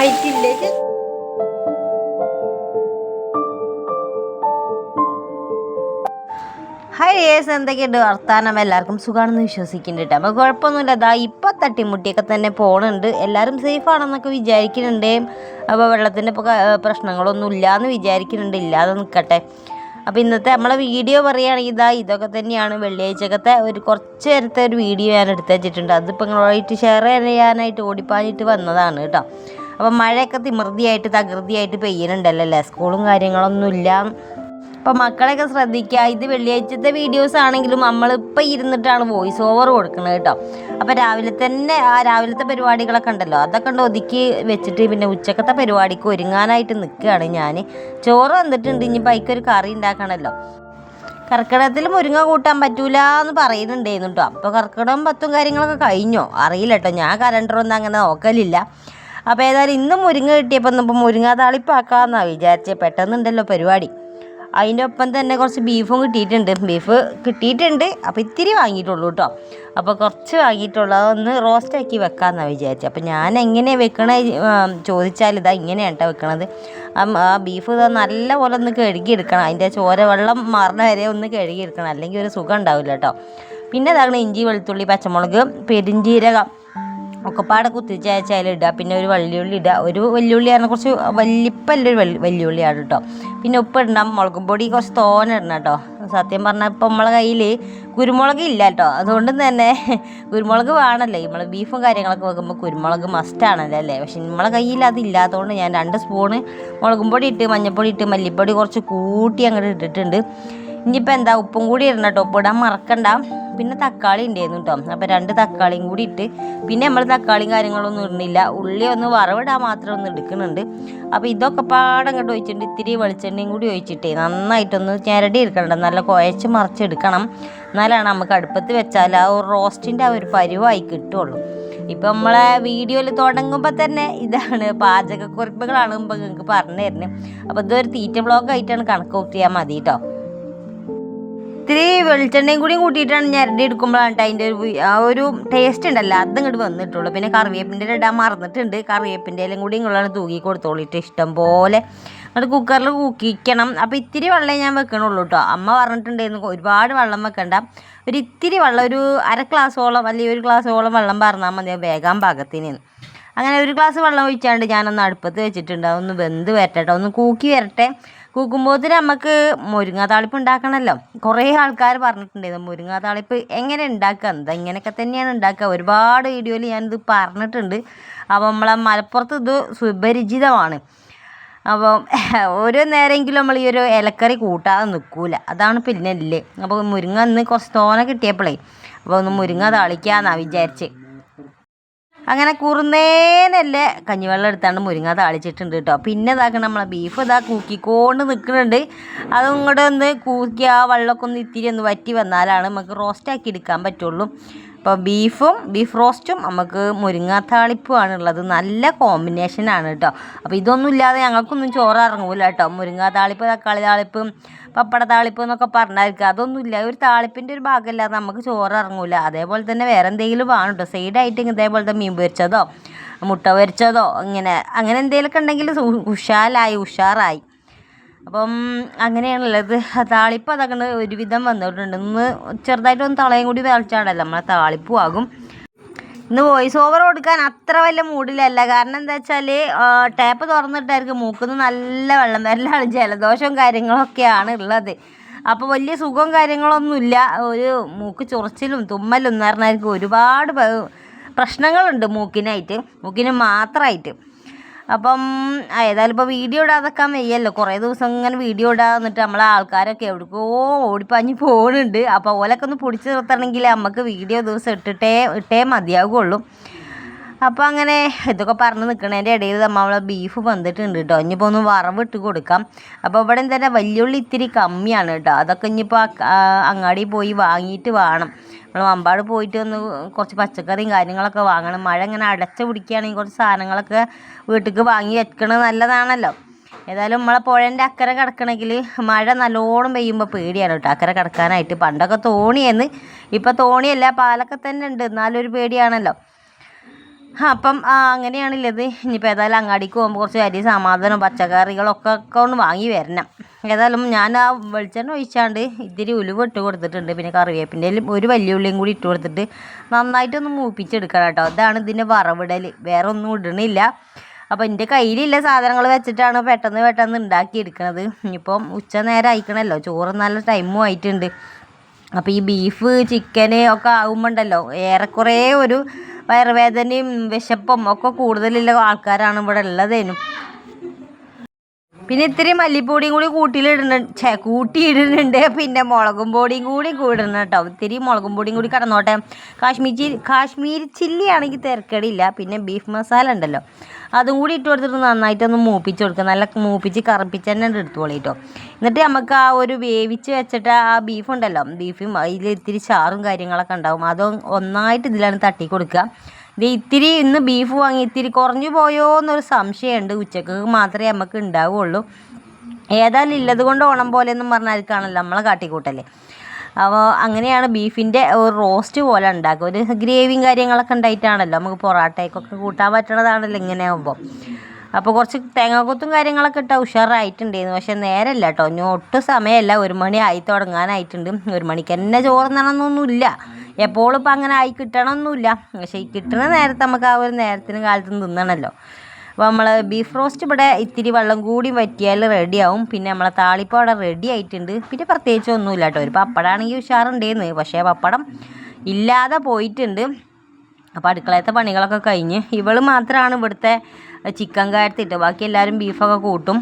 ആയിട്ടില്ലേ? Hi yes, എന്തൊക്കെയുണ്ട് വർത്താനം? എല്ലാവർക്കും സുഖമാണെന്ന് വിശ്വസിക്കുന്നുണ്ട്. അപ്പോൾ കുഴപ്പമൊന്നുമില്ല. അതാ ഇപ്പോൾ തട്ടിമുട്ടിയൊക്കെ തന്നെ പോകുന്നുണ്ട്. എല്ലാവരും സേഫാണെന്നൊക്കെ വിചാരിക്കുന്നുണ്ട്. അപ്പോൾ വെള്ളത്തിൻ്റെ ഇപ്പോൾ പ്രശ്നങ്ങളൊന്നും ഇല്ലയെന്ന് വിചാരിക്കുന്നുണ്ട്. ഇല്ലാതെ നിൽക്കട്ടെ. അപ്പോൾ ഇന്നത്തെ നമ്മളെ വീഡിയോ പറയുകയാണെങ്കിൽ ഇതൊക്കെ തന്നെയാണ്. വെള്ളിയാഴ്ചക്കത്തെ കുറച്ച് നേരത്തെ ഒരു വീഡിയോ ഞാൻ എടുത്ത് വെച്ചിട്ടുണ്ട്. അതിപ്പോൾ നിങ്ങളായിട്ട് ഷെയർ ചെയ്യാനായിട്ട് ഓടിപ്പാഞ്ഞിട്ട് വന്നതാണ് കേട്ടോ. അപ്പോൾ മഴയൊക്കെ തിമൃതിയായിട്ട് തകൃതിയായിട്ട് പെയ്യുന്നുണ്ടല്ലോ. സ്കൂളും കാര്യങ്ങളൊന്നും ഇല്ല. അപ്പോൾ മക്കളെയൊക്കെ ശ്രദ്ധിക്കുക. ഇത് വെള്ളിയാഴ്ചത്തെ വീഡിയോസ് ആണെങ്കിലും നമ്മളിപ്പോൾ ഇരുന്നിട്ടാണ് വോയിസ് ഓവർ കൊടുക്കുന്നത് കേട്ടോ. അപ്പോൾ രാവിലത്തെ പരിപാടികളൊക്കെ ഉണ്ടല്ലോ, അതൊക്കെ ഒതുക്കി വെച്ചിട്ട് പിന്നെ ഉച്ചക്കത്തെ പരിപാടിക്ക് ഒരുങ്ങാനായിട്ട് നിൽക്കുകയാണ് ഞാൻ. ചോറ് വന്നിട്ടുണ്ട്. ഇനിയിപ്പോൾ അതിക്കൊരു കറി ഉണ്ടാക്കണമല്ലോ. കർക്കിടകത്തിൽ മുരിങ്ങ കൂട്ടാൻ പറ്റൂല എന്ന് പറയുന്നുണ്ടായിരുന്നു കേട്ടോ. അപ്പോൾ കർക്കിടകം 10 കാര്യങ്ങളൊക്കെ കഴിഞ്ഞോ അറിയില്ല കേട്ടോ. ഞാൻ കലണ്ടറൊന്നും അങ്ങനെ നോക്കലില്ല. അപ്പോൾ ഏതായാലും ഇന്ന് മുരിങ്ങ കിട്ടിയപ്പോൾ ഇപ്പോൾ മുരിങ്ങ താളിപ്പാക്കാമെന്നാണ് വിചാരിച്ചത്. പെട്ടെന്നുണ്ടല്ലോ പരിപാടി. അതിൻ്റെ ഒപ്പം തന്നെ കുറച്ച് ബീഫ് കിട്ടിയിട്ടുണ്ട്. അപ്പോൾ ഇത്തിരി വാങ്ങിയിട്ടുള്ളൂ കേട്ടോ. അപ്പോൾ കുറച്ച് വാങ്ങിയിട്ടുള്ളൂ. അതൊന്ന് റോസ്റ്റാക്കി വെക്കാമെന്നാണ് വിചാരിച്ചത്. അപ്പോൾ ഞാൻ എങ്ങനെ വെക്കണേ ചോദിച്ചാൽ ഇങ്ങനെയാണ് കേട്ടോ വെക്കണത്. ആ ബീഫ് നല്ല പോലെ ഒന്ന് കഴുകിയെടുക്കണം. അതിൻ്റെ ചോര വെള്ളം മാറുന്ന വരെ ഒന്ന് കഴുകിയെടുക്കണം, അല്ലെങ്കിൽ ഒരു സുഖം ഉണ്ടാവില്ല കേട്ടോ. പിന്നെ ഇഞ്ചി, വെളുത്തുള്ളി, പച്ചമുളക്, പെരിഞ്ചീരകം ഒക്കെപ്പാടെ കുത്തിച്ചയച്ച് അതിലിടുക. പിന്നെ ഒരു വള്ളിയുള്ളി ഇടുക. ഒരു വല്യുള്ളി പറഞ്ഞാൽ കുറച്ച് വലിപ്പമുള്ളൊരു വല്യുള്ളിയാണ് കേട്ടോ. പിന്നെ ഉപ്പിടണം. മുളകും പൊടി കുറച്ച് തോനെ ഇടണം കേട്ടോ. സത്യം പറഞ്ഞാൽ ഇപ്പം നമ്മളെ കയ്യിൽ കുരുമുളക് ഇല്ല കേട്ടോ. അതുകൊണ്ട് തന്നെ കുരുമുളക് വേണമല്ലോ. നമ്മൾ ബീഫും കാര്യങ്ങളൊക്കെ വെക്കുമ്പോൾ കുരുമുളക് മസ്റ്റാണല്ലോ അല്ലേ. പക്ഷെ നമ്മളെ കയ്യിൽ അതില്ലാത്തതുകൊണ്ട് ഞാൻ 2 സ്പൂണ് മുളകും പൊടി ഇട്ട്, മഞ്ഞൾപ്പൊടി ഇട്ട്, മല്ലിപ്പൊടി കുറച്ച് കൂട്ടി അങ്ങോട്ട് ഇട്ടിട്ടുണ്ട്. ഇനിയിപ്പോൾ ഉപ്പും കൂടി ഇടണം കേട്ടോ. ഉപ്പിടാൻ മറക്കണ്ട. പിന്നെ തക്കാളി ഉണ്ടായിരുന്നു കേട്ടോ. അപ്പോൾ 2 തക്കാളിയും കൂടി ഇട്ട്, പിന്നെ നമ്മൾ തക്കാളിയും കാര്യങ്ങളൊന്നും ഇടുന്നില്ല. ഉള്ളി ഒന്ന് വറവിടാൻ മാത്രം ഒന്ന് എടുക്കുന്നുണ്ട്. അപ്പോൾ ഇതൊക്കെ പാടങ്ങോട്ട് ഒഴിച്ചിട്ടുണ്ട്. ഇത്തിരി വെളിച്ചെണ്ണയും കൂടി ഒഴിച്ചിട്ടേ നന്നായിട്ടൊന്ന് ഞെരടി എടുക്കണം. നല്ല കുഴച്ച് മറിച്ചെടുക്കണം. എന്നാലാണ് നമുക്ക് അടുപ്പത്ത് വെച്ചാൽ ആ ഒരു റോസ്റ്റിൻ്റെ ആ ഒരു പരുവായി കിട്ടുള്ളൂ. ഇപ്പം നമ്മളെ വീഡിയോയിൽ തുടങ്ങുമ്പോൾ തന്നെ ഇതാണ് പാചകക്കുറിപ്പുകളാണ് ഇപ്പോൾ നിങ്ങൾക്ക് പറഞ്ഞു തരുന്നത്. അപ്പോൾ ഇതൊരു തീറ്റ ബ്ലോഗായിട്ടാണ് കണക്ക് കൂട്ടിയാൽ മതി കേട്ടോ. ഇത്തിരി വെളിച്ചെണ്ണയും കൂടി കൂട്ടിയിട്ടാണ് ഞെരടി എടുക്കുമ്പോഴാണ് അതിൻ്റെ ഒരു ടേസ്റ്റ് ഉണ്ടല്ലോ, അതിങ്ങോട്ട് വന്നിട്ടുള്ളൂ. പിന്നെ കറിവേപ്പിൻ്റെ ഇടാൻ മറന്നിട്ടുണ്ട്. കറിവേപ്പിൻ്റെ എല്ലാം കൂടി ഇങ്ങോട്ടാണ് തൂക്കി കൊടുത്തോളിട്ട് ഇഷ്ടം പോലെ അത് കുക്കറിൽ കൂക്കിക്കണം. അപ്പോൾ ഇത്തിരി വെള്ളം ഞാൻ വെക്കണുള്ളൂ കേട്ടോ. അമ്മ പറഞ്ഞിട്ടുണ്ടായിരുന്നു ഒരുപാട് വെള്ളം വെക്കണ്ട, ഒരു ഇത്തിരി വെള്ളം, ഒരു 1/2 ഗ്ലാസോളം അല്ലെങ്കിൽ 1 ഗ്ലാസോളം വെള്ളം പറഞ്ഞാൽ മതി വേഗം പാകത്തിന്. അങ്ങനെ 1 ഗ്ലാസ് വെള്ളം ഒഴിച്ചാണ്ട് ഞാനൊന്ന് അടുപ്പത്ത് വെച്ചിട്ടുണ്ട്. അതൊന്ന് വെന്ത് വരട്ടെ, ഒന്ന് കൂക്കി വരട്ടെ. കൂക്കുമ്പോഴത്തേന് നമുക്ക് മുരിങ്ങ താളിപ്പ് ഉണ്ടാക്കണമല്ലോ. കുറേ ആൾക്കാർ പറഞ്ഞിട്ടുണ്ടായിരുന്നു മുരിങ്ങ താളിപ്പ് എങ്ങനെ ഉണ്ടാക്കുക, ഇങ്ങനെയൊക്കെ തന്നെയാണ് ഉണ്ടാക്കുക. ഒരുപാട് വീഡിയോയിൽ ഞാനിത് പറഞ്ഞിട്ടുണ്ട്. അപ്പോൾ നമ്മളെ മലപ്പുറത്ത് ഇത് സുപരിചിതമാണ്. അപ്പോൾ ഓരോ നേരമെങ്കിലും നമ്മൾ ഈ ഒരു ഇലക്കറി കൂട്ടാതെ നിൽക്കൂല, അതാണ് പിന്നെ ഇല്ലേ. അപ്പോൾ മുരിങ്ങ ഇന്ന് കുറച്ച് തോനെ കിട്ടിയപ്പോഴേ അപ്പോൾ ഒന്ന് മുരിങ്ങ താളിക്കാമെന്നാണ് വിചാരിച്ച്. അങ്ങനെ കുറുന്നേനല്ലേ കഞ്ഞിവെള്ളം എടുത്താണ്ട് മുരിങ്ങ താളിച്ചിട്ടുണ്ട് കേട്ടോ. പിന്നെ നമ്മളെ ബീഫ് കൂക്കിക്കൊണ്ട് നിൽക്കുന്നുണ്ട്. അതും ഇങ്ങോട്ട് ഒന്ന് കൂക്കി ആ വെള്ളമൊക്കെ ഒന്ന് ഇത്തിരി ഒന്ന് വറ്റി വന്നാലാണ് നമുക്ക് റോസ്റ്റാക്കി എടുക്കാൻ പറ്റുള്ളൂ. അപ്പോൾ ബീഫ് റോസ്റ്റും നമുക്ക് മുരിങ്ങ താളിപ്പുമാണുള്ളത്. നല്ല കോമ്പിനേഷനാണ് കേട്ടോ. അപ്പോൾ ഇതൊന്നും ഇല്ലാതെ ഞങ്ങൾക്കൊന്നും ചോറ് ഇറങ്ങൂല കേട്ടോ. മുരിങ്ങ താളിപ്പ്, തക്കാളി താളിപ്പ്, പപ്പട താളിപ്പ് എന്നൊക്കെ പറഞ്ഞായിരിക്കും. അതൊന്നുമില്ല, ഒരു താളിപ്പിൻ്റെ ഒരു ഭാഗമില്ലാതെ നമുക്ക് ചോറ് ഇറങ്ങൂല. അതേപോലെ തന്നെ വേറെ എന്തെങ്കിലും വേണം കേട്ടോ. സൈഡായിട്ട് ഇതേപോലത്തെ മീൻ പൊരിച്ചതോ മുട്ട പൊരിച്ചതോ അങ്ങനെ എന്തെങ്കിലുമൊക്കെ ഉണ്ടെങ്കിൽ ഉഷാറായി. അപ്പം അങ്ങനെയാണുള്ളത്. താളിപ്പ് അതൊക്കെ ഒരുവിധം വന്നിട്ടുണ്ട്. ഇന്ന് ചെറുതായിട്ടൊന്ന് തളയും കൂടി തളിച്ചാണല്ലോ നമ്മളെ താളിപ്പും ആകും. ഇന്ന് വോയിസ് ഓവർ കൊടുക്കാൻ അത്ര വലിയ മൂഡിലല്ല. കാരണം എന്താ വെച്ചാൽ ടാപ്പ് തുറന്നിട്ടായിരിക്കും മൂക്കിന്ന് നല്ല വെള്ളം വരലാണ്. ജലദോഷവും കാര്യങ്ങളൊക്കെയാണ് ഉള്ളത്. അപ്പോൾ വലിയ സുഖവും കാര്യങ്ങളൊന്നുമില്ല. ഒരു മൂക്ക് ചൊറിച്ചിലും തുമ്മലും എന്ന് പറഞ്ഞായിരിക്കും ഒരുപാട് പ്രശ്നങ്ങളുണ്ട് മൂക്കിന് മാത്രമായിട്ട്. അപ്പം ഏതായാലും ഇപ്പോൾ വീഡിയോ ഇടാതെക്കാൻ വയ്യല്ലോ. കുറേ ദിവസം ഇങ്ങനെ വീഡിയോ ഇടാതെ വന്നിട്ട് നമ്മളെ ആൾക്കാരൊക്കെ എവിടേക്കോ ഓടിപ്പാഞ്ഞ് പോകുന്നുണ്ട്. അപ്പോൾ ഓലൊക്കെ ഒന്ന് പിടിച്ച് നിർത്തണമെങ്കിൽ നമുക്ക് വീഡിയോ ദിവസം ഇട്ടേ മതിയാകുള്ളൂ. അപ്പോൾ അങ്ങനെ ഇതൊക്കെ പറഞ്ഞ് നിൽക്കണതിൻ്റെ ഇടയിൽ നമ്മളെ ബീഫ് വന്നിട്ടുണ്ട് കേട്ടോ. ഇനിയിപ്പോൾ ഒന്ന് വറവിട്ട് കൊടുക്കാം. അപ്പോൾ ഇവിടെ തന്നെ വല്യുള്ളി ഇത്തിരി കമ്മിയാണ് കേട്ടോ. അതൊക്കെ ഇനിയിപ്പോൾ അങ്ങാടി പോയി വാങ്ങിയിട്ട് വേണം. നമ്മൾ വമ്പാട് പോയിട്ട് ഒന്ന് കുറച്ച് പച്ചക്കറിയും കാര്യങ്ങളൊക്കെ വാങ്ങണം. മഴ ഇങ്ങനെ അടച്ചു പിടിക്കുകയാണെങ്കിൽ കുറച്ച് സാധനങ്ങളൊക്കെ വീട്ടിലേക്ക് വാങ്ങി വെക്കണത് നല്ലതാണല്ലോ. ഏതായാലും നമ്മളെ പുഴേൻ്റെ അക്കരെ കിടക്കണമെങ്കിൽ മഴ നല്ലോണം പെയ്യുമ്പോൾ പേടിയാണ് കേട്ടോ അക്കരെ കിടക്കാനായിട്ട്. പണ്ടൊക്കെ തോണിയെന്ന്, ഇപ്പോൾ തോണിയല്ല, പാലൊക്കെ തന്നെ ഉണ്ട്, എന്നാലും ഒരു പേടിയാണല്ലോ. അപ്പം അങ്ങനെയാണുള്ളത്. ഇനിയിപ്പോൾ ഏതായാലും അങ്ങാടിക്ക് പോകുമ്പോൾ കുറച്ച് അരി സാമാധാനം പച്ചക്കറികളൊക്കെ ഒന്ന് വാങ്ങി വരണം. ഏതായാലും ഞാൻ ആ വെളിച്ചെണ്ണ ഒഴിച്ചാണ്ട് ഇത്തിരി ഉലുവ ഇട്ട് കൊടുത്തിട്ടുണ്ട്. പിന്നെ കറിവേപ്പിൻ്റെ ഒരു വലിയ ഉള്ളിയും കൂടി ഇട്ട് കൊടുത്തിട്ട് നന്നായിട്ടൊന്ന് മൂപ്പിച്ചെടുക്കണം കേട്ടോ. ഇതാണ് ഇതിൻ്റെ വറവിടൽ, വേറെ ഒന്നും ഇടണില്ല. അപ്പോൾ എൻ്റെ കയ്യിലുള്ള സാധനങ്ങൾ വെച്ചിട്ടാണ് പെട്ടെന്ന് ഉണ്ടാക്കിയെടുക്കണത്. ഇനിയിപ്പം ഉച്ച നേരം ആയിക്കണല്ലോ, ചോറ് നല്ല ടൈമും ആയിട്ടുണ്ട്. അപ്പോൾ ഈ ബീഫ് ചിക്കന് ഒക്കെ ആകുമ്പോണ്ടല്ലോ ഏറെക്കുറെ ഒരു വയറുവേദനയും വിശപ്പും ഒക്കെ കൂടുതലുള്ള ആൾക്കാരാണ് ഇവിടെ ഉള്ളതേനും. പിന്നെ ഇത്തിരി മല്ലിപ്പൊടിയും കൂടി കൂട്ടിയിടുന്നുണ്ട്. പിന്നെ മുളകും പൊടിയും കൂടി ഇടണം കേട്ടോ. ഇത്തിരി മുളകും പൊടിയും കൂടി കിടന്നോട്ടെ. കാശ്മീരി ചില്ലി ആണെങ്കിൽ തിരക്കടിയില്ല. പിന്നെ ബീഫ് മസാല ഉണ്ടല്ലോ, അതും കൂടി ഇട്ട് കൊടുത്തിട്ട് നന്നായിട്ടൊന്ന് മൂപ്പിച്ച് കൊടുക്കുക. നല്ല മൂപ്പിച്ച് കറപ്പിച്ച് തന്നെ എടുത്തോളി കേട്ടോ. എന്നിട്ട് നമുക്ക് ആ ഒരു വേവിച്ച് വെച്ചിട്ട് ആ ബീഫ് ഉണ്ടല്ലോ, ബീഫും അതിൽ ഇത്തിരി ചാറും കാര്യങ്ങളൊക്കെ ഉണ്ടാവും, അത് ഒന്നായിട്ട് ഇതിലാണ് തട്ടി കൊടുക്കുക. ഇത്തിരി ഇന്ന് ബീഫ് വാങ്ങി ഇത്തിരി കുറഞ്ഞു പോയോ എന്നൊരു സംശയമുണ്ട്. ഉച്ചക്ക് മാത്രമേ നമുക്ക് ഉണ്ടാവുകയുള്ളൂ. ഏതായാലും ഇല്ലത് കൊണ്ട് ഓണം പോലെയൊന്നും പറഞ്ഞാൽക്കാണല്ലോ നമ്മളെ കാട്ടിക്കൂട്ടല്ലേ. അപ്പോൾ അങ്ങനെയാണ് ബീഫിൻ്റെ ഒരു റോസ്റ്റ് പോലെ ഉണ്ടാക്കുക. ഒരു ഗ്രേവിയും കാര്യങ്ങളൊക്കെ ഉണ്ടായിട്ടാണല്ലോ നമുക്ക് പൊറാട്ടയ്ക്കൊക്കെ കൂട്ടാൻ പറ്റണതാണല്ലോ ഇങ്ങനെ ആകുമ്പോൾ. അപ്പോൾ കുറച്ച് തേങ്ങാക്കൊത്തും കാര്യങ്ങളൊക്കെ ഇട്ടാൽ ഉഷാറായിട്ടുണ്ടായിരുന്നു. പക്ഷേ നേരമല്ല കേട്ടോ, ഇനി ഒട്ടും സമയമല്ല. 1 മണി ആയി തുടങ്ങാനായിട്ടുണ്ട്. 1 മണിക്ക് തന്നെ ചോറ് തിന്നണമെന്നൊന്നുമില്ല, എപ്പോഴും ഇപ്പം അങ്ങനെ ആയി കിട്ടണമെന്നൊന്നുമില്ല. പക്ഷേ ഈ കിട്ടുന്ന നേരത്തെ നമുക്ക് ആ ഒരു നേരത്തിന് കാലത്ത് തിന്നണമല്ലോ. അപ്പോൾ നമ്മൾ ബീഫ് റോസ്റ്റ് ഇവിടെ ഇത്തിരി വെള്ളം കൂടി വറ്റിയാൽ റെഡിയാവും. പിന്നെ നമ്മളെ താളിപ്പം അവിടെ റെഡി ആയിട്ടുണ്ട്. പിന്നെ പ്രത്യേകിച്ച് ഒന്നുമില്ല കേട്ടോ. ഒരു പപ്പടമാണെങ്കിൽ ഉഷാറുണ്ടായിരുന്നു, പക്ഷേ പപ്പടം ഇല്ലാതെ പോയിട്ടുണ്ട്. അപ്പോൾ അടുക്കളയത്തെ പണികളൊക്കെ കഴിഞ്ഞ് ഇവൾ മാത്രമാണ് ഇവിടുത്തെ ചിക്കൻ കാര്യത്തിട്ട്, ബാക്കി എല്ലാവരും ബീഫൊക്കെ കൂട്ടും.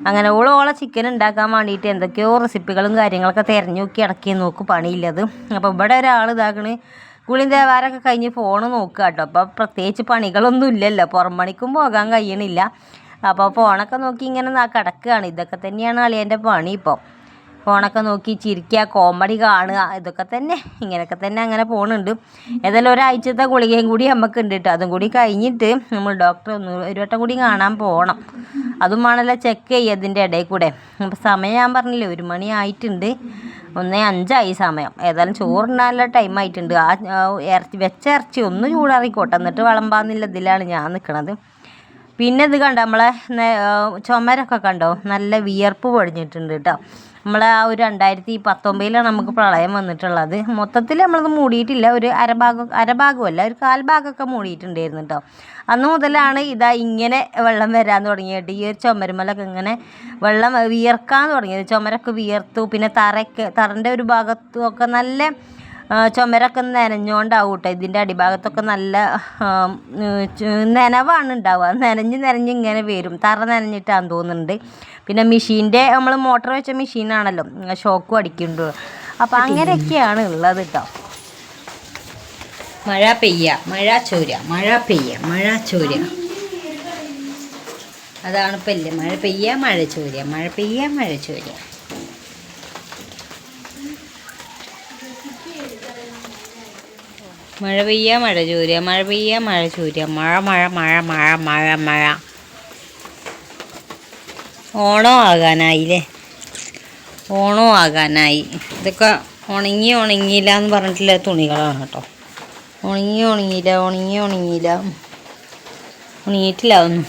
അങ്ങനെ ഓളെ ചിക്കൻ ഉണ്ടാക്കാൻ വേണ്ടിയിട്ട് എന്തൊക്കെയോ റെസിപ്പികളും കാര്യങ്ങളൊക്കെ തിരഞ്ഞു നോക്കി ഇടയ്ക്ക് നോക്കും, പണിയില്ലത്. അപ്പോൾ ഇവിടെ ഒരാൾ ഇതാക്കണ് കുളിയും ദേവാരമൊക്കെ കഴിഞ്ഞ് ഫോണ് നോക്കുക കേട്ടോ. അപ്പോൾ പ്രത്യേകിച്ച് പണികളൊന്നും ഇല്ലല്ലോ, പുറം പണിക്കും പോകാൻ കഴിയണില്ല. അപ്പോൾ ഫോണൊക്കെ നോക്കി ഇങ്ങനെ കിടക്കുകയാണ്. ഇതൊക്കെ തന്നെയാണ് അളിയൻ്റെ പണി. ഇപ്പോൾ ഫോണൊക്കെ നോക്കി ചിരിക്കുക, കോമഡി കാണുക, ഇതൊക്കെ തന്നെ, ഇങ്ങനെയൊക്കെ തന്നെ അങ്ങനെ പോകുന്നുണ്ട്. ഏതായാലും ഒരാഴ്ചത്തെ ഗുളികയും കൂടി നമുക്ക് ഉണ്ട് കേട്ടോ. അതും കൂടി കഴിഞ്ഞിട്ട് നമ്മൾ ഡോക്ടറെ ഒരു വട്ടം കൂടി കാണാൻ പോകണം. അതും വേണമല്ലോ ചെക്ക് ചെയ്യുക ഇതിൻ്റെ ഇടയിൽ കൂടെ. അപ്പോൾ സമയം ഞാൻ പറഞ്ഞില്ലേ 1 മണി ആയിട്ടുണ്ട്, 1:05 സമയം. ഏതായാലും ചോറുണ്ടാനുള്ള ടൈം ആയിട്ടുണ്ട്. ആ വെച്ച ഇറച്ചി ഒന്ന് ചൂടാറിക്കോട്ടെ, എന്നിട്ട് വിളമ്പാന്നില്ല ഇതിലാണ് ഞാൻ നിൽക്കണത്. പിന്നെ ഇത് കണ്ടോ, നമ്മളെ ചുമരൊക്കെ കണ്ടോ, നല്ല വിയർപ്പ് പൊടിഞ്ഞിട്ടുണ്ട് കേട്ടോ. നമ്മളെ ആ ഒരു 2019 നമുക്ക് പ്രളയം വന്നിട്ടുള്ളത്. മൊത്തത്തിൽ നമ്മളത് മൂടിയിട്ടില്ല, ഒരു അരഭാഗമല്ല, ഒരു 1/4 ഭാഗമൊക്കെ മൂടിയിട്ടുണ്ടായിരുന്നു കേട്ടോ. അന്ന് മുതലാണ് ഇതാ ഇങ്ങനെ വെള്ളം വരാൻ തുടങ്ങിയിട്ട് ഈ ഒരു ചുമരുമലൊക്കെ ഇങ്ങനെ വെള്ളം വിയർക്കാൻ തുടങ്ങിയത്. ചുമരൊക്കെ വിയർത്തു. പിന്നെ തറൻ്റെ ഒരു ഭാഗത്തും ഒക്കെ നല്ല ചുമരൊക്കെ നനഞ്ഞുകൊണ്ടാവും കേട്ടോ. ഇതിൻ്റെ അടിഭാഗത്തൊക്കെ നല്ല നനവാണ് ഉണ്ടാവുക. നനഞ്ഞ് ഇങ്ങനെ വരും, തറ നനഞ്ഞിട്ടാന്ന് തോന്നുന്നുണ്ട്. പിന്നെ മെഷീൻ്റെ നമ്മൾ മോട്ടർ വെച്ച മെഷീനാണല്ലോ, ഷോക്കും അടിക്കുന്നുണ്ട്. അപ്പം അങ്ങനെയൊക്കെയാണ് ഉള്ളത് കേട്ടോ. മഴ പെയ്യ മഴ ചോര, മഴ പെയ്യ മഴ ചോര, അതാണ് ഇപ്പം ഇല്ലേ. മഴ പെയ്യ മഴ ചോര, മഴ പെയ്യ മഴ ചോര. മഴ പെയ്യ മഴ ചോര, മഴ പെയ്യ മഴ ചോര, മഴ മഴ മഴ മഴ മഴ മഴ. ഓണം ആകാനായില്ലേ, ഓണം ആകാനായി. ഇതൊക്കെ ഉണങ്ങിയില്ല എന്ന് പറഞ്ഞിട്ടുള്ള തുണികളാണ് കേട്ടോ. ഉണങ്ങിയില്ല ഉണങ്ങിയിട്ടില്ല ഒന്നും.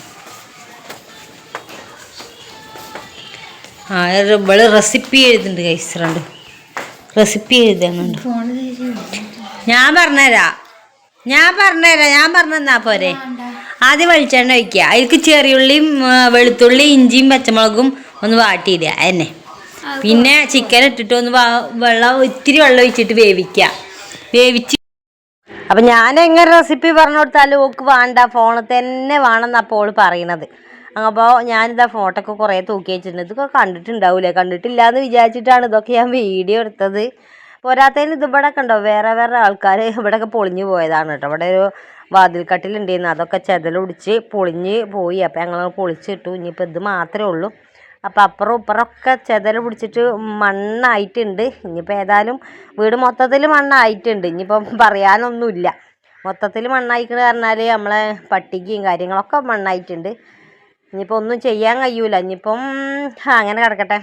ഇവള് റെസിപ്പി എഴുതുന്നുണ്ട്, കഴിച്ചിട്ടുണ്ട്. റെസിപ്പി എഴുതുന്നുണ്ട്. ഞാൻ പറഞ്ഞുതരാം ഞാൻ പറഞ്ഞാ പോരെ. ആദ്യം വെളിച്ചെണ്ണ ഒഴിക്കുക, അതിലേക്ക് ചെറിയുള്ളിയും വെളുത്തുള്ളി ഇഞ്ചിയും പച്ചമുളകും ഒന്ന് വാട്ടിയിടുക എന്നെ. പിന്നെ ചിക്കൻ ഇട്ടിട്ട് ഒന്ന് ഇത്തിരി വെള്ളം ഒഴിച്ചിട്ട് വേവിച്ച്. അപ്പം ഞാൻ എങ്ങനെ റെസിപ്പി പറഞ്ഞു കൊടുത്താലും ഓക്ക് വേണ്ട, ഫോണിൽ തന്നെ വേണമെന്ന് അപ്പോൾ പറയണത്. അപ്പോൾ ഞാനിതാ ഫോട്ടോയൊക്കെ കുറേ തൂക്കി വെച്ചിട്ടുണ്ട്. ഇതൊക്കെ കണ്ടിട്ടില്ല എന്ന് വിചാരിച്ചിട്ടാണ് ഇതൊക്കെ ഞാൻ വീഡിയോ എടുത്തത്. പോരാത്തതിന് ഇതിവിടെ കണ്ടോ, വേറെ ആൾക്കാർ ഇവിടെയൊക്കെ പൊളിഞ്ഞു പോയതാണ് കേട്ടോ. ഇവിടെ ഒരു വാതിൽ കട്ടിലുണ്ടായിരുന്നു, അതൊക്കെ ചെതലൊടിച്ച് പൊളിഞ്ഞ് പോയി. അപ്പോൾ ഞങ്ങൾ പൊളിച്ചിട്ടു. ഇനിയിപ്പോൾ ഇത് മാത്രമേ ഉള്ളൂ. അപ്പോൾ അപ്പുറം ഇപ്പുറമൊക്കെ ചെതൽ പിടിച്ചിട്ട് മണ്ണായിട്ടുണ്ട്. ഇനിയിപ്പോൾ ഏതായാലും വീട് മൊത്തത്തിൽ മണ്ണായിട്ടുണ്ട്. ഇനിയിപ്പം പറയാനൊന്നുമില്ല. മൊത്തത്തിൽ മണ്ണായിക്കണെന്ന് പറഞ്ഞാൽ നമ്മളെ പട്ടികയും കാര്യങ്ങളൊക്കെ മണ്ണായിട്ടുണ്ട്. ഇനിയിപ്പോൾ ഒന്നും ചെയ്യാൻ കഴിയൂല. ഇനിയിപ്പം അങ്ങനെ കിടക്കട്ടെ.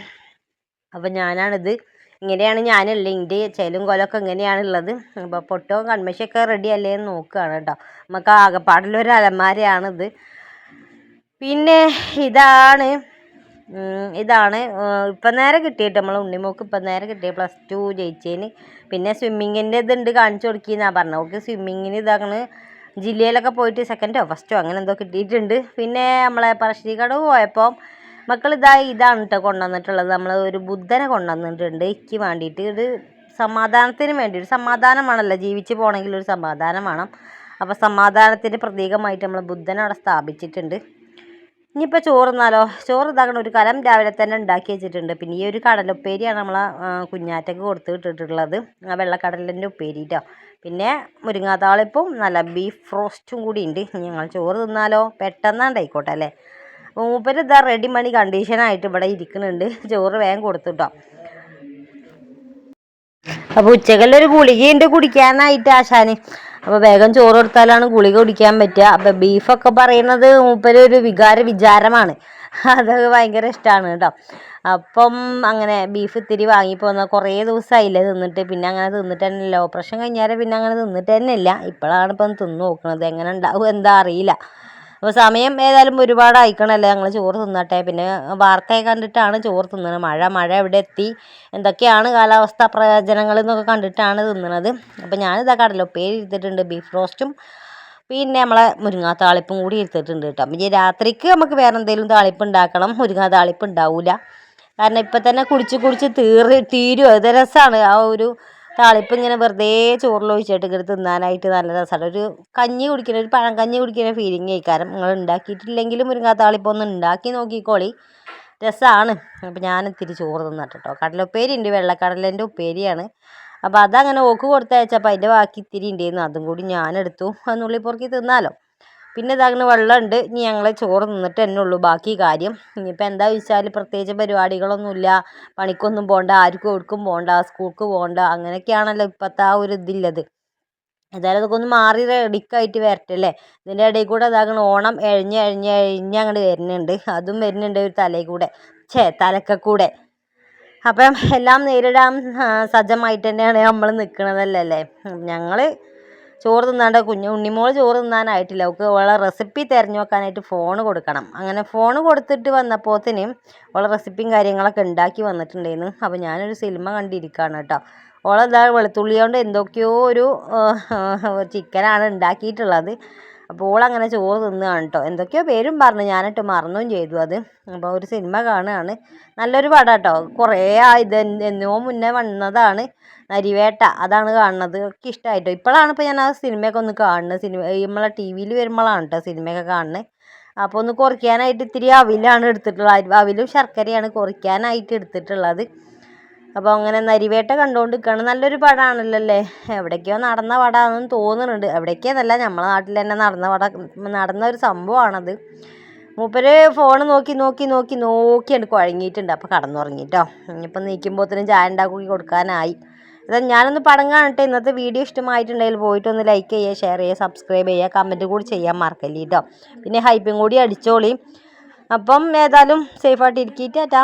അപ്പം ഞാനാണിത് ഇങ്ങനെയാണ് ഞാനുള്ളത്. എൻ്റെ ചേലും കോലമൊക്കെ ഇങ്ങനെയാണുള്ളത്. അപ്പോൾ പൊട്ടോ കൺമശിയൊക്കെ റെഡി അല്ലേ എന്ന് നോക്കുകയാണ് കേട്ടോ. നമുക്ക് ആകെപ്പാടിലൊരു അലമാരയാണിത്. പിന്നെ ഇതാണ് ഇപ്പം നേരെ കിട്ടിയിട്ട് നമ്മൾ ഉണ്ണിമോക്ക് ഇപ്പം നേരെ കിട്ടിയ +2 ജയിച്ചതിന്. പിന്നെ സ്വിമ്മിങ്ങിൻ്റെ ഇതുണ്ട് കാണിച്ചു കൊടുക്കിയെന്നാണ് പറഞ്ഞത്. അവൾക്ക് സ്വിമ്മിങ്ങിന് ഇതാണ് ജില്ലയിലൊക്കെ പോയിട്ട് 2ോ 1ോ അങ്ങനെ എന്തോ കിട്ടിയിട്ടുണ്ട്. പിന്നെ നമ്മളെ പറശ്ശിനിക്കടവ് പോയപ്പോൾ മക്കൾ ഇതാണ് കേട്ടോ കൊണ്ടുവന്നിട്ടുള്ളത്. നമ്മൾ ഒരു ബുദ്ധനെ കൊണ്ടുവന്നിട്ടുണ്ട് എനിക്ക് വേണ്ടിയിട്ട്. ഇത് സമാധാനത്തിന് വേണ്ടി, ഒരു സമാധാനമാണല്ലോ ജീവിച്ച് പോകണമെങ്കിൽ ഒരു സമാധാനം വേണം. അപ്പോൾ സമാധാനത്തിൻ്റെ പ്രതീകമായിട്ട് നമ്മൾ ബുദ്ധനെ അവിടെ സ്ഥാപിച്ചിട്ടുണ്ട്. ഇനിയിപ്പോൾ ചോറുന്നാലോ? ചോറ് ഇതാക്കണം. ഒരു കലം രാവിലെ തന്നെ ഉണ്ടാക്കി വെച്ചിട്ടുണ്ട്. പിന്നെ ഈ ഒരു കടലുപ്പേരിയാണ് നമ്മളെ കുഞ്ഞാറ്റക്ക് കൊടുത്ത് വിട്ടിട്ടുള്ളത്. ആ വെള്ളക്കടലിൻ്റെ ഉപ്പേരി കേട്ടോ. പിന്നെ മുരിങ്ങാത്താളിപ്പും നല്ല ബീഫ് റോസ്റ്റും കൂടി ഉണ്ട്. ഞങ്ങൾ ചോറ് തിന്നാലോ? പെട്ടെന്നാണ്ടായിക്കോട്ടെ അല്ലേ. മൂപ്പര് ഇതാ റെഡി മണി കണ്ടീഷനായിട്ട് ഇവിടെ ഇരിക്കുന്നുണ്ട്. ചോറ് വേഗം കൊടുത്തു കേട്ടോ. അപ്പോൾ ഉച്ചക്കല്ലൊരു ഗുളികയുണ്ട് കുടിക്കാനായിട്ട് ആശാന്. അപ്പോൾ വേഗം ചോറ് കൊടുത്താലാണ് ഗുളിക കുടിക്കാൻ പറ്റുക. അപ്പോൾ ബീഫൊക്കെ പറയുന്നത് മൂപ്പര് ഒരു വിചാരമാണ്. അതൊക്കെ ഭയങ്കര ഇഷ്ടമാണ് കേട്ടോ. അപ്പം അങ്ങനെ ബീഫ് ഇത്തിരി വാങ്ങിപ്പോന്ന കുറേ ദിവസമായില്ലേ തിന്നിട്ട്. പിന്നെ അങ്ങനെ തിന്നിട്ട് തന്നെ ഇല്ല. ഓപ്പറേഷൻ കഴിഞ്ഞാൽ പിന്നെ അങ്ങനെ തിന്നിട്ട് തന്നെ ഇല്ല. ഇപ്പോഴാണ് ഇപ്പം തിന്ന് നോക്കുന്നത്. എങ്ങനെ ഉണ്ടാവും എന്താ അറിയില്ല. അപ്പോൾ സമയം ഏതായാലും ഒരുപാട് അയക്കണമല്ലേ. ഞങ്ങൾ ചോറ് തിന്നട്ടെ. പിന്നെ വാർത്തയെ കണ്ടിട്ടാണ് ചോറ് തിന്നുന്നത്. മഴ എവിടെ എത്തി, എന്തൊക്കെയാണ് കാലാവസ്ഥ പ്രവചനങ്ങൾ എന്നൊക്കെ കണ്ടിട്ടാണ് തിന്നുന്നത്. അപ്പോൾ ഞാനിതാ കടലുപ്പേരി എടുത്തിട്ടുണ്ട്, ബീഫ് റോസ്റ്റും പിന്നെ നമ്മളെ മുരിങ്ങാ താളിപ്പും കൂടി എടുത്തിട്ടുണ്ട് കേട്ടോ. പിന്നെ രാത്രിക്ക് നമുക്ക് വേറെ എന്തെങ്കിലും താളിപ്പ് ഉണ്ടാക്കണം. മുരിങ്ങാ താളിപ്പ് ഉണ്ടാവില്ല. കാരണം ഇപ്പം തന്നെ കുടിച്ച് തീരും. അത് രസമാണ്. ആ ഒരു താളിപ്പ് ഇങ്ങനെ വെറുതെ ചോറിലൊഴിച്ചിട്ട് ഇങ്ങനെ തിന്നാനായിട്ട് നല്ല രസമാണ്. ഒരു ഒരു പഴം കഞ്ഞി കുടിക്കുന്ന ഫീലിംഗ് ആയിക്കാരം. നിങ്ങൾ ഉണ്ടാക്കിയിട്ടില്ലെങ്കിലും മുരിങ്ങാ താളിപ്പ് ഒന്ന് ഉണ്ടാക്കി നോക്കിക്കോളി, രസമാണ്. അപ്പോൾ ഞാൻ ഇത്തിരി ചോറ് തിന്നട്ടെ കേട്ടോ. കടലുപ്പേരി ഉണ്ട്, വെള്ളക്കടലിൻ്റെ ഉപ്പേരിയാണ്. അപ്പോൾ അതങ്ങനെ ഓക്ക് കൊടുത്തയച്ചപ്പോൾ അതിൻ്റെ ബാക്കി ഇത്തിരി ഉണ്ടായിരുന്നു. അതും കൂടി ഞാനെടുത്തു. നുള്ളി പൊറുക്കി തിന്നാലോ. പിന്നെ ഇതങ്ങനെ വെള്ളമുണ്ട്. ഇനി ഞങ്ങൾ ചോറ് തിന്നിട്ട് തന്നെ ഉള്ളൂ ബാക്കി കാര്യം. ഇനിയിപ്പോൾ എന്താ വെച്ചാൽ പ്രത്യേകിച്ച് പരിപാടികളൊന്നുമില്ല. പണിക്കൊന്നും പോകണ്ട, ആർക്കും എവിടേക്കും പോകണ്ട, സ്കൂൾക്ക് പോകണ്ട, അങ്ങനെയൊക്കെയാണല്ലോ ഇപ്പോഴത്തെ ആ ഒരു ഇതില്ലത്. ഏതായാലും അതൊക്കെ ഒന്ന് മാറി റെഡിക്കായിട്ട് വരട്ടല്ലേ. ഇതിൻ്റെ ഇടയിൽ കൂടെ അതാകണം ഓണം എഴഞ്ഞ് അങ്ങോട്ട് വരുന്നുണ്ട്. അതും വരുന്നുണ്ട് ഒരു തലയിൽ കൂടെ, തലക്കൂടെ. അപ്പം എല്ലാം നേരിടാൻ സജ്ജമായിട്ട് തന്നെയാണ് നമ്മൾ നിൽക്കണതല്ലേ. ഞങ്ങൾ ചോറ് തിന്നാണ്ട് ഉണ്ണിമോൾ ചോറ് തിന്നാനായിട്ടില്ല. അവൾക്ക് അവളെ റെസിപ്പി തിരഞ്ഞു നോക്കാനായിട്ട് ഫോൺ കൊടുക്കണം. അങ്ങനെ ഫോൺ കൊടുത്തിട്ട് വന്നപ്പോഴത്തേന് അവളെ റെസിപ്പിയും കാര്യങ്ങളൊക്കെ ഉണ്ടാക്കി വന്നിട്ടുണ്ടായിരുന്നു. അപ്പോൾ ഞാനൊരു സിനിമ കണ്ടിരിക്കുകയാണ് കേട്ടോ. ഓളെന്താ വെളുത്തുള്ളി കൊണ്ട് എന്തൊക്കെയോ ഒരു ചിക്കനാണ് ഉണ്ടാക്കിയിട്ടുള്ളത്. അപ്പോൾ ഓളങ്ങനെ ചോറ് തിന്നുകയാണ് കേട്ടോ. എന്തൊക്കെയോ പേരും പറഞ്ഞു, ഞാനിട്ട് മറന്നും ചെയ്തു അത്. അപ്പോൾ ഒരു സിനിമ കാണുകയാണ്. നല്ലൊരു പടം കേട്ടോ. കുറേ എന്നോ മുന്നേ വന്നതാണ്. നരിവേട്ട, അതാണ് കാണുന്നത്. ഒക്കെ ഇഷ്ടമായിട്ടോ. ഇപ്പോഴാണ് ഇപ്പോൾ ഞാൻ ആ സിനിമയൊക്കെ ഒന്ന് കാണുന്നത്. നമ്മളെ TV-യിൽ വരുമ്പോഴാണ് കേട്ടോ സിനിമയൊക്കെ കാണുന്നത്. അപ്പോൾ ഒന്ന് കുറയ്ക്കാനായിട്ട് ഇത്തിരി അവിലാണ് എടുത്തിട്ടുള്ളത്. അവിലും ശർക്കരയാണ് കുറയ്ക്കാനായിട്ട് എടുത്തിട്ടുള്ളത്. അപ്പോൾ അങ്ങനെ നരിവേട്ട കണ്ടുകൊണ്ട് നല്ലൊരു പടമാണല്ലോ അല്ലേ. എവിടേക്കോ നടന്ന പടമാണെന്ന് തോന്നുന്നുണ്ട്. എവിടേക്കോന്നല്ല, നമ്മളെ നാട്ടിൽ തന്നെ നടന്ന ഒരു സംഭവമാണത്. മൂപ്പര് ഫോൺ നോക്കിയാണ് കുഴങ്ങിയിട്ടുണ്ട്. അപ്പോൾ കടന്നുറങ്ങിട്ടോ. ഇനിയിപ്പോൾ നീക്കുമ്പോഴത്തേനും ചായ ഉണ്ടാക്കി കൊടുക്കാനായി. അതാ ഞാനൊന്ന് പടം കാണട്ടെ. ഇന്നത്തെ വീഡിയോ ഇഷ്ടമായിട്ടുണ്ടെങ്കിൽ പോയിട്ടൊന്ന് ലൈക്ക് ചെയ്യുക, ഷെയർ ചെയ്യുക, സബ്സ്ക്രൈബ് ചെയ്യുക, കമൻറ്റ് കൂടി ചെയ്യാൻ മറക്കല്ലേ കേട്ടോ. പിന്നെ ഹൈപ്പും കൂടി അടിച്ചോളി. അപ്പം ഏതായാലും സേഫായിട്ട് ഇരിക്കിട്ടാ.